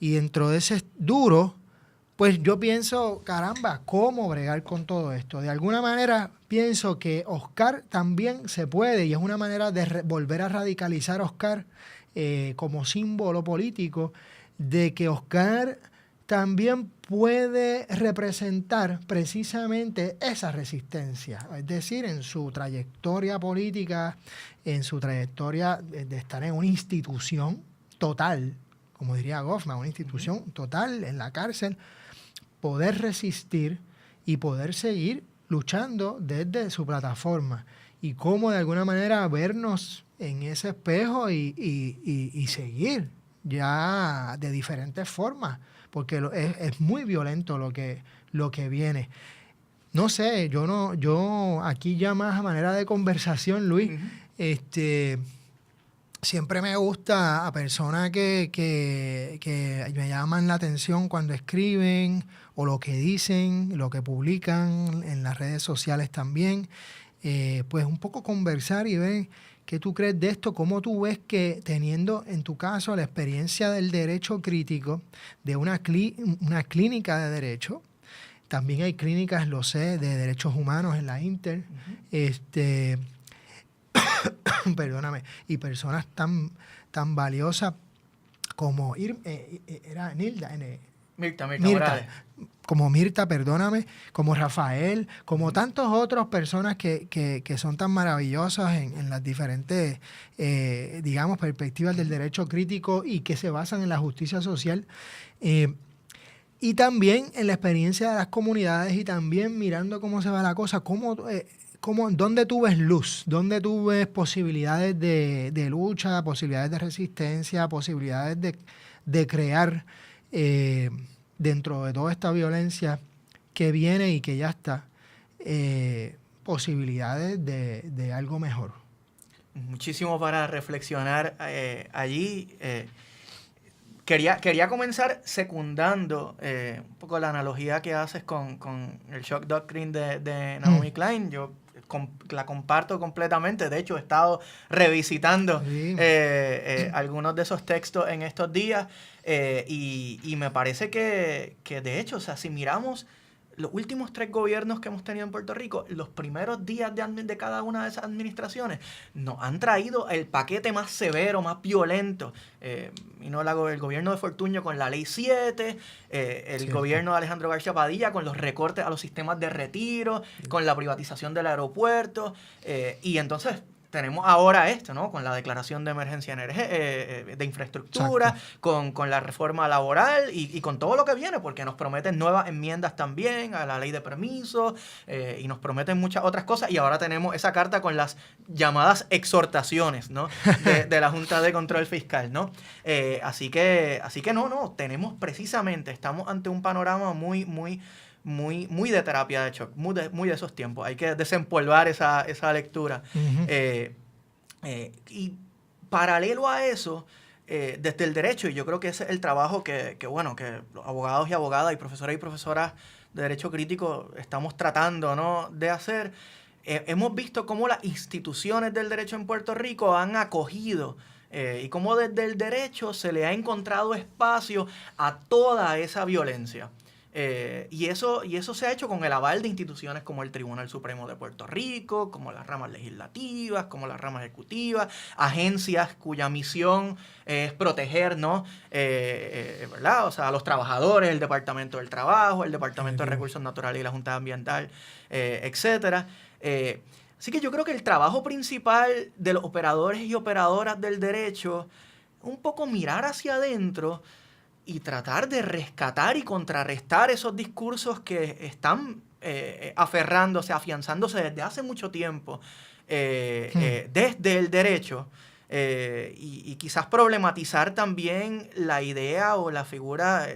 y dentro de ese duro, pues yo pienso, caramba, ¿cómo bregar con todo esto? De alguna manera pienso que Oscar también se puede, y es una manera de volver a radicalizar a Oscar como símbolo político, de que Oscar también puede representar precisamente esa resistencia, es decir, en su trayectoria política, en su trayectoria de estar en una institución total, como diría Goffman, una institución total en la cárcel, poder resistir y poder seguir luchando desde su plataforma y cómo de alguna manera vernos en ese espejo y seguir ya de diferentes formas, porque es muy violento lo que viene. No sé, yo aquí ya más a manera de conversación, Luis, siempre me gusta a personas que me llaman la atención cuando escriben o lo que dicen, lo que publican en las redes sociales también, pues un poco conversar y ver qué tú crees de esto, cómo tú ves que teniendo en tu caso la experiencia del derecho crítico, de una clínica de derecho. También hay clínicas, lo sé, de derechos humanos en la Inter, perdóname, y personas tan valiosas como era Mirta Morales. Como Mirta, perdóname, como Rafael, como tantas otras personas que son tan maravillosas en las diferentes, digamos, perspectivas del derecho crítico y que se basan en la justicia social. Y también en la experiencia de las comunidades y también mirando cómo se va la cosa, dónde tú ves luz, dónde tú ves posibilidades de lucha, posibilidades de resistencia, posibilidades de crear dentro de toda esta violencia que viene y que ya está, posibilidades de algo mejor. Muchísimo para reflexionar allí. Quería comenzar secundando un poco la analogía que haces con el shock doctrine de Naomi Klein. Yo la comparto completamente. De hecho, he estado revisitando algunos de esos textos en estos días y me parece que de hecho, o sea, si miramos los últimos 3 gobiernos que hemos tenido en Puerto Rico, los primeros días de cada una de esas administraciones nos han traído el paquete más severo, más violento. El gobierno de Fortuño con la Ley 7, el gobierno de Alejandro García Padilla con los recortes a los sistemas de retiro, con la privatización del aeropuerto, y entonces tenemos ahora esto, ¿no? Con la declaración de emergencia de infraestructura, con la reforma laboral y con todo lo que viene, porque nos prometen nuevas enmiendas también a la ley de permisos y nos prometen muchas otras cosas. Y ahora tenemos esa carta con las llamadas exhortaciones, ¿no? de la Junta de Control Fiscal, ¿no? Así que estamos ante un panorama muy de terapia de shock, muy de esos tiempos. Hay que desempolvar esa lectura. Y paralelo a eso, desde el derecho, y yo creo que ese es el trabajo que los abogados y abogadas y profesoras de derecho crítico estamos tratando, ¿no?, de hacer. Hemos visto cómo las instituciones del derecho en Puerto Rico han acogido y cómo desde el derecho se le ha encontrado espacio a toda esa violencia. Y eso se ha hecho con el aval de instituciones como el Tribunal Supremo de Puerto Rico, como las ramas legislativas, como las ramas ejecutivas, agencias cuya misión es proteger, ¿no? ¿Verdad? O sea, a los trabajadores, el Departamento del Trabajo, el Departamento de Recursos Naturales y la Junta Ambiental, etcétera. Así que yo creo que el trabajo principal de los operadores y operadoras del derecho es un poco mirar hacia adentro y tratar de rescatar y contrarrestar esos discursos que están aferrándose, afianzándose desde hace mucho tiempo desde el derecho y quizás problematizar también la idea o la figura,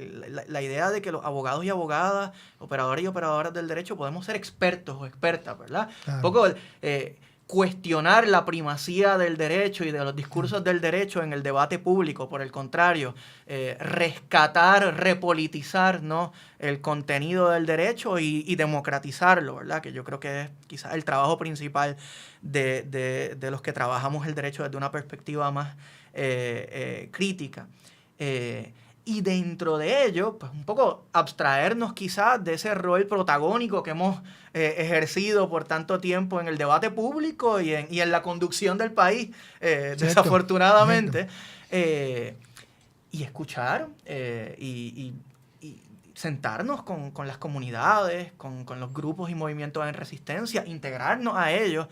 la idea de que los abogados y abogadas, operadores y operadoras del derecho podemos ser expertos o expertas, ¿verdad? Claro. Un poco cuestionar la primacía del derecho y de los discursos del derecho en el debate público. Por el contrario, rescatar, repolitizar, ¿no?, el contenido del derecho y democratizarlo, ¿verdad? Que yo creo que es quizás el trabajo principal de los que trabajamos el derecho desde una perspectiva más crítica. Y dentro de ello, pues un poco abstraernos quizás de ese rol protagónico que hemos ejercido por tanto tiempo en el debate público y en la conducción del país, desafortunadamente, y escuchar y sentarnos con las comunidades, con los grupos y movimientos en resistencia, integrarnos a ellos,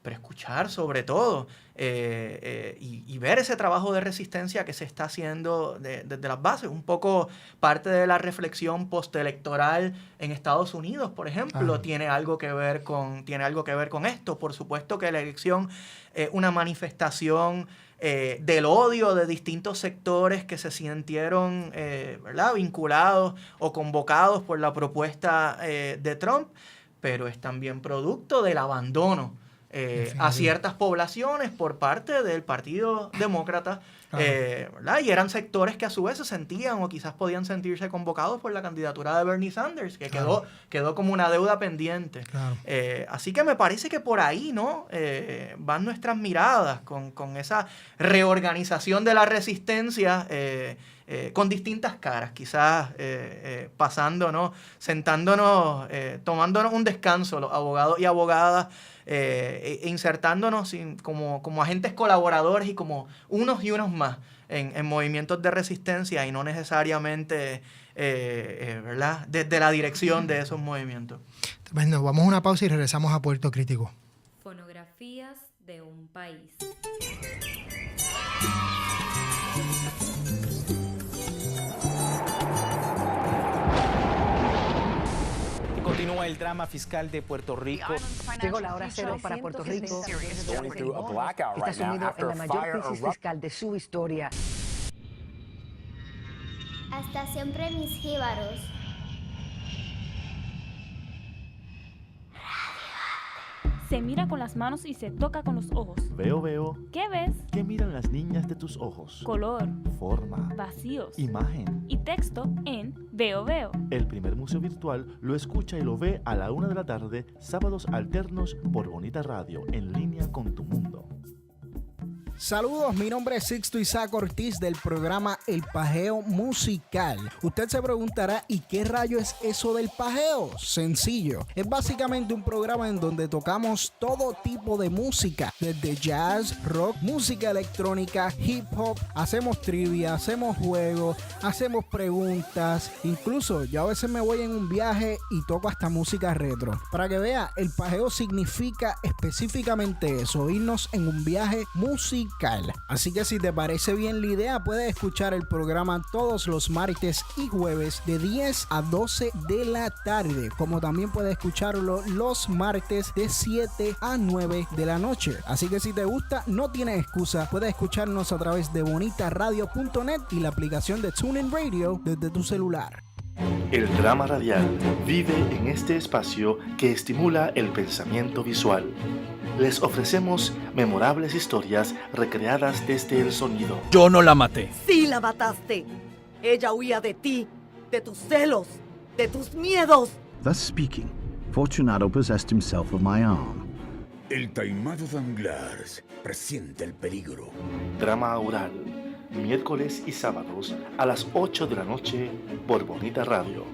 pero escuchar sobre todo y ver ese trabajo de resistencia que se está haciendo desde las bases, un poco parte de la reflexión postelectoral en Estados Unidos, por ejemplo, tiene algo que ver con esto. Por supuesto que la elección es una manifestación del odio de distintos sectores que se sintieron ¿verdad? Vinculados o convocados por la propuesta de Trump, pero es también producto del abandono a ciertas poblaciones por parte del Partido Demócrata, ¿verdad? Y eran sectores que a su vez se sentían o quizás podían sentirse convocados por la candidatura de Bernie Sanders, que quedó como una deuda pendiente. Así que me parece que por ahí, ¿no? Van nuestras miradas con esa reorganización de la resistencia con distintas caras, quizás pasándonos, sentándonos, tomándonos un descanso los abogados y abogadas, insertándonos como agentes colaboradores y como unos y unos más en movimientos de resistencia y no necesariamente ¿verdad? Desde la dirección de esos movimientos. Bueno, vamos a una pausa y regresamos a Puerto Crítico. Fonografías de un país. Continúa el drama fiscal de Puerto Rico. Llegó la hora cero para Puerto Rico. Está sumido en la mayor crisis fiscal de su historia. Hasta siempre, mis jíbaros. Se mira con las manos y se toca con los ojos. Veo. ¿Qué ves? ¿Qué miran las niñas de tus ojos? Color. Forma. Vacíos. Imagen. Y texto en Veo. El primer museo virtual lo escucha y lo ve a la 1 de la tarde, sábados alternos por Bonita Radio, en línea con tu mundo. Saludos, mi nombre es Sixto Isaac Ortiz del programa El Pajeo Musical. Usted se preguntará, ¿y qué rayo es eso del pajeo? Sencillo, es básicamente un programa en donde tocamos todo tipo de música, desde jazz, rock, música electrónica, hip hop, hacemos trivia, hacemos juegos, hacemos preguntas, incluso yo a veces me voy en un viaje y toco hasta música retro. Para que vea, el pajeo significa específicamente eso, irnos en un viaje musical. Así que si te parece bien la idea, puedes escuchar el programa todos los martes y jueves de 10 a 12 de la tarde, como también puedes escucharlo los martes de 7 a 9 de la noche. Así que si te gusta, no tienes excusa, puedes escucharnos a través de bonitaradio.net y la aplicación de TuneIn Radio desde tu celular. El drama radial vive en este espacio que estimula el pensamiento visual. Les ofrecemos memorables historias recreadas desde el sonido. Yo no la maté. Sí la mataste. Ella huía de ti, de tus celos, de tus miedos. Thus speaking, Fortunato possessed himself of my arm. El taimado Danglars presiente el peligro. Drama oral, miércoles y sábados a las 8 de la noche por Bonita Radio.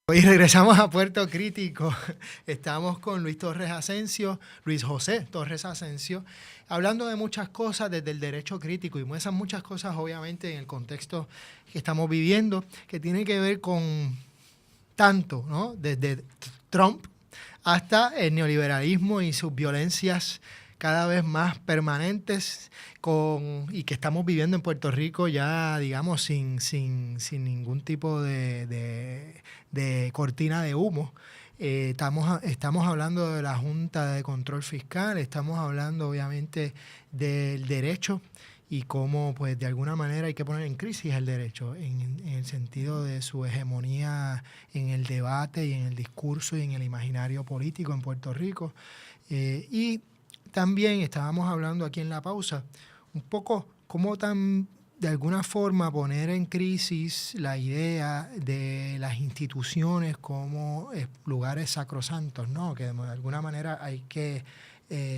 Hoy regresamos a Puerto Crítico. Estamos con Luis José Torres Asensio, hablando de muchas cosas desde el derecho crítico, y esas muchas cosas obviamente en el contexto que estamos viviendo, que tiene que ver con tanto, ¿no? Desde Trump hasta el neoliberalismo y sus violencias cada vez más permanentes y que estamos viviendo en Puerto Rico ya, digamos, sin ningún tipo de cortina de humo. Estamos hablando de la Junta de Control Fiscal, estamos hablando obviamente del derecho y cómo pues de alguna manera hay que poner en crisis el derecho en el sentido de su hegemonía en el debate y en el discurso y en el imaginario político en Puerto Rico. Y también estábamos hablando aquí en la pausa un poco cómo de alguna forma poner en crisis la idea de las instituciones como lugares sacrosantos, ¿no? Que de alguna manera hay que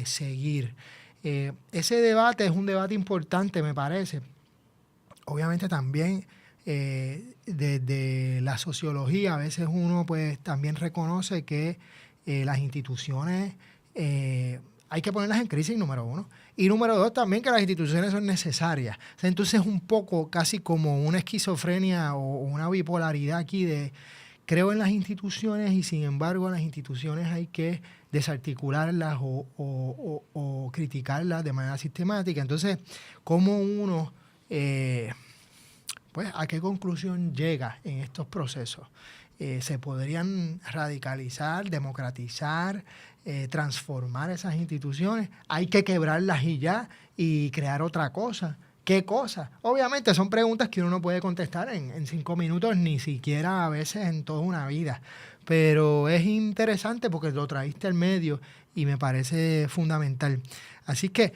seguir. Ese debate es un debate importante, me parece. Obviamente también desde la sociología a veces uno pues también reconoce que las instituciones hay que ponerlas en crisis, número uno. Y número dos, también que las instituciones son necesarias. O sea, entonces un poco casi como una esquizofrenia o una bipolaridad aquí de creo en las instituciones y sin embargo las instituciones hay que desarticularlas o criticarlas de manera sistemática. Entonces, ¿cómo uno, pues, a qué conclusión llega en estos procesos? Se podrían radicalizar, democratizar, transformar esas instituciones. Hay que quebrarlas y crear otra cosa. ¿Qué cosa? Obviamente son preguntas que uno no puede contestar en 5 minutos, ni siquiera a veces en toda una vida. Pero es interesante porque lo traíste al medio y me parece fundamental. Así que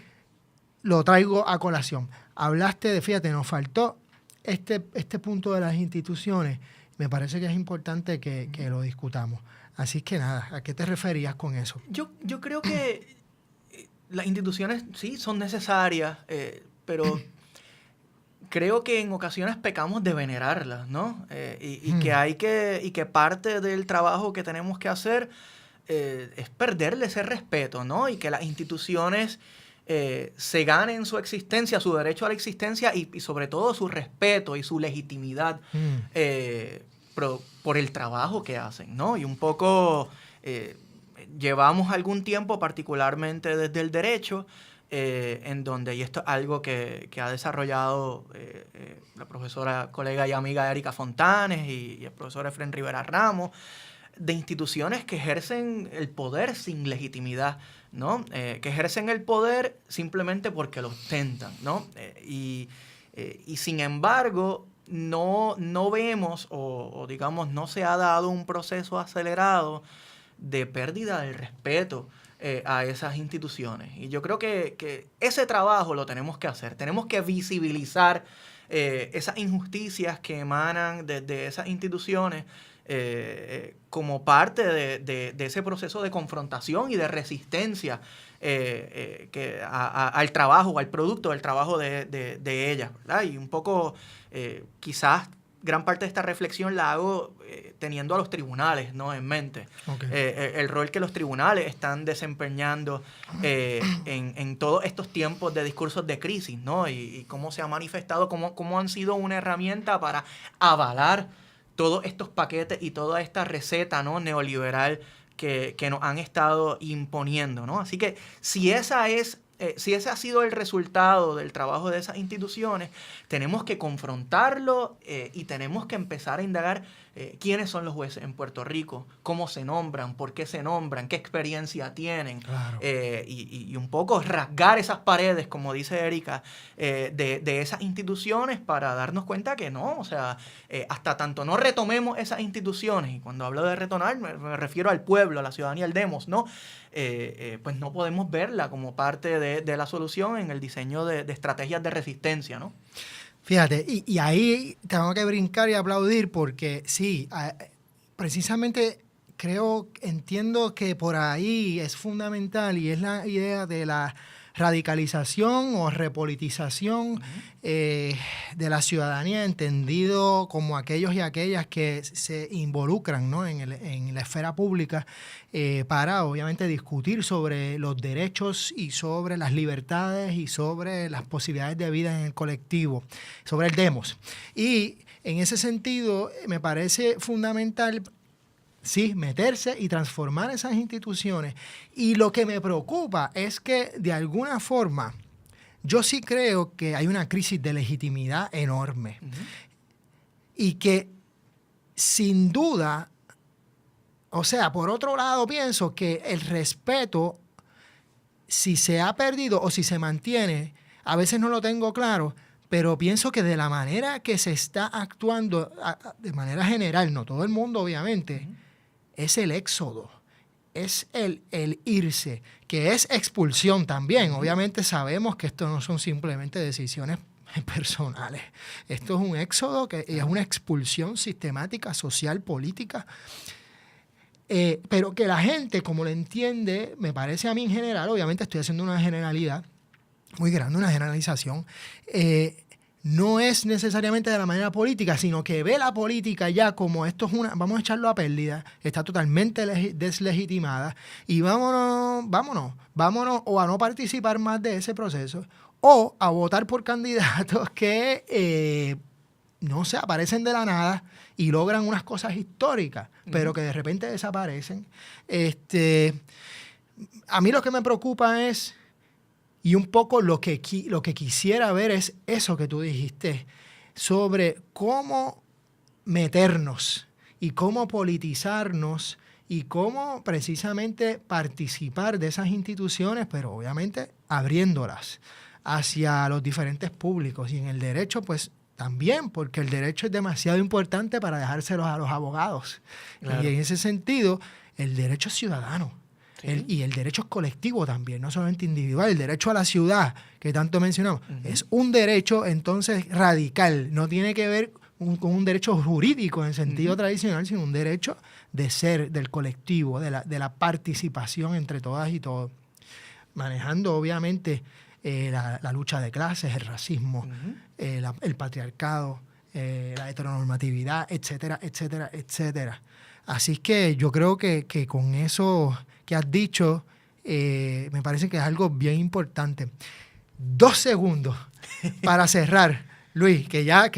lo traigo a colación. Hablaste de, fíjate, nos faltó este punto de las instituciones. Me parece que es importante que lo discutamos. Así que nada, ¿a qué te referías con eso? Yo creo que las instituciones sí son necesarias, pero creo que en ocasiones pecamos de venerarlas, ¿no? Y que parte del trabajo que tenemos que hacer es perderle ese respeto, ¿no? Y que las instituciones se ganen su existencia, su derecho a la existencia y sobre todo su respeto y su legitimidad por el trabajo que hacen, ¿no? Y un poco llevamos algún tiempo, particularmente desde el derecho, en donde, y esto es algo que ha desarrollado la profesora, colega y amiga Erika Fontanes y el profesor Efren Rivera Ramos, de instituciones que ejercen el poder sin legitimidad, ¿no? Que ejercen el poder simplemente porque lo ostentan, ¿no? Y sin embargo, no vemos o digamos, no se ha dado un proceso acelerado de pérdida del respeto a esas instituciones. Y yo creo que ese trabajo lo tenemos que hacer. Tenemos que visibilizar esas injusticias que emanan desde esas instituciones como parte de ese proceso de confrontación y de resistencia al trabajo, al producto del trabajo de ellas, ¿verdad? Y un poco, quizás, gran parte de esta reflexión la hago teniendo a los tribunales, ¿no?, en mente. Okay. El rol que los tribunales están desempeñando en todos estos tiempos de discursos de crisis, ¿no? Y cómo se ha manifestado, cómo han sido una herramienta para avalar todos estos paquetes y toda esta receta, ¿no?, neoliberal que nos han estado imponiendo, ¿no? Así que si ese ha sido el resultado del trabajo de esas instituciones, tenemos que confrontarlo y tenemos que empezar a indagar quiénes son los jueces en Puerto Rico, cómo se nombran, por qué se nombran, qué experiencia tienen, claro. Y un poco rasgar esas paredes, como dice Erika, de esas instituciones para darnos cuenta que no, o sea, hasta tanto no retomemos esas instituciones, y cuando hablo de retomar me refiero al pueblo, a la ciudadanía, al demos, ¿no? Pues no podemos verla como parte de la solución en el diseño de estrategias de resistencia, ¿no? Fíjate, y ahí tengo que brincar y aplaudir porque sí, precisamente entiendo que por ahí es fundamental y es la idea de la radicalización o repolitización de la ciudadanía, entendido como aquellos y aquellas que se involucran, ¿no?, en la esfera pública para obviamente discutir sobre los derechos y sobre las libertades y sobre las posibilidades de vida en el colectivo, sobre el demos. Y en ese sentido me parece fundamental, sí, meterse y transformar esas instituciones. Y lo que me preocupa es que, de alguna forma, yo sí creo que hay una crisis de legitimidad enorme. Uh-huh. Y que, sin duda, o sea, por otro lado, pienso que el respeto, si se ha perdido o si se mantiene, a veces no lo tengo claro, pero pienso que de la manera que se está actuando, de manera general, no todo el mundo, obviamente, uh-huh, es el éxodo, es el irse, que es expulsión también. Obviamente sabemos que esto no son simplemente decisiones personales. Esto es un éxodo, que es una expulsión sistemática, social, política. Pero que la gente, como lo entiende, me parece a mí en general, obviamente estoy haciendo una generalidad muy grande, una generalización, no es necesariamente de la manera política, sino que ve la política ya como esto es vamos a echarlo a pérdida, está totalmente deslegitimada y vámonos o a no participar más de ese proceso o a votar por candidatos que no sé, aparecen de la nada y logran unas cosas históricas, pero que de repente desaparecen. A mí lo que me preocupa es, y un poco lo que quisiera ver es eso que tú dijiste, sobre cómo meternos y cómo politizarnos y cómo precisamente participar de esas instituciones, pero obviamente abriéndolas hacia los diferentes públicos. Y en el derecho, pues también, porque el derecho es demasiado importante para dejárselos a los abogados. Claro. Y en ese sentido, el derecho es ciudadano. Sí. Y el derecho es colectivo también, no solamente individual. El derecho a la ciudad, que tanto mencionamos, es un derecho entonces radical. No tiene que ver con un derecho jurídico en sentido tradicional, sino un derecho de ser, del colectivo, de la participación entre todas y todos. Manejando, obviamente, la lucha de clases, el racismo, el patriarcado, la heteronormatividad, etcétera, etcétera, etcétera. Así que yo creo que con eso que has dicho, me parece que es algo bien importante. 2 segundos para cerrar, Luis, que ya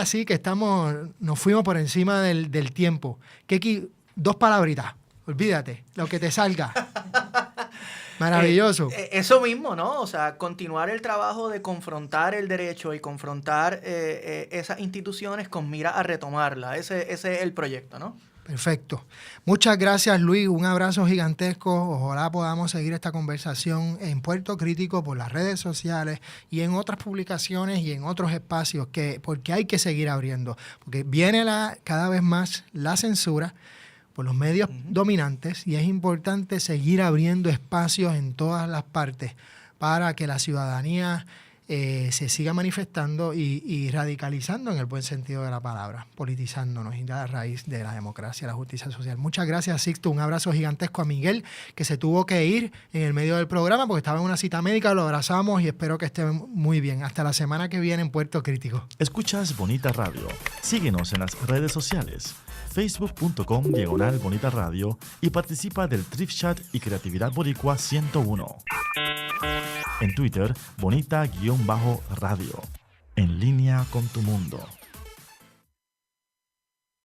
sí que nos fuimos por encima del tiempo. 2 palabritas, olvídate, lo que te salga. Maravilloso. Eso mismo, ¿no? O sea, continuar el trabajo de confrontar el derecho y confrontar esas instituciones con mira a retomarla. Ese es el proyecto, ¿no? Perfecto. Muchas gracias, Luis. Un abrazo gigantesco. Ojalá podamos seguir esta conversación en Puerto Crítico por las redes sociales y en otras publicaciones y en otros espacios, porque hay que seguir abriendo. Porque viene cada vez más la censura por los medios dominantes y es importante seguir abriendo espacios en todas las partes para que la ciudadanía se siga manifestando y radicalizando en el buen sentido de la palabra, politizándonos y a la raíz de la democracia, la justicia social. Muchas gracias, Sixto. Un abrazo gigantesco a Miguel, que se tuvo que ir en el medio del programa porque estaba en una cita médica. Lo abrazamos y espero que esté muy bien. Hasta la semana que viene en Puerto Crítico. Escuchas Bonita Radio. Síguenos en las redes sociales, facebook.com/Bonita Radio y participa del Thrift Chat y Creatividad Boricua 101. En Twitter, Bonita-Radio. En línea con tu mundo.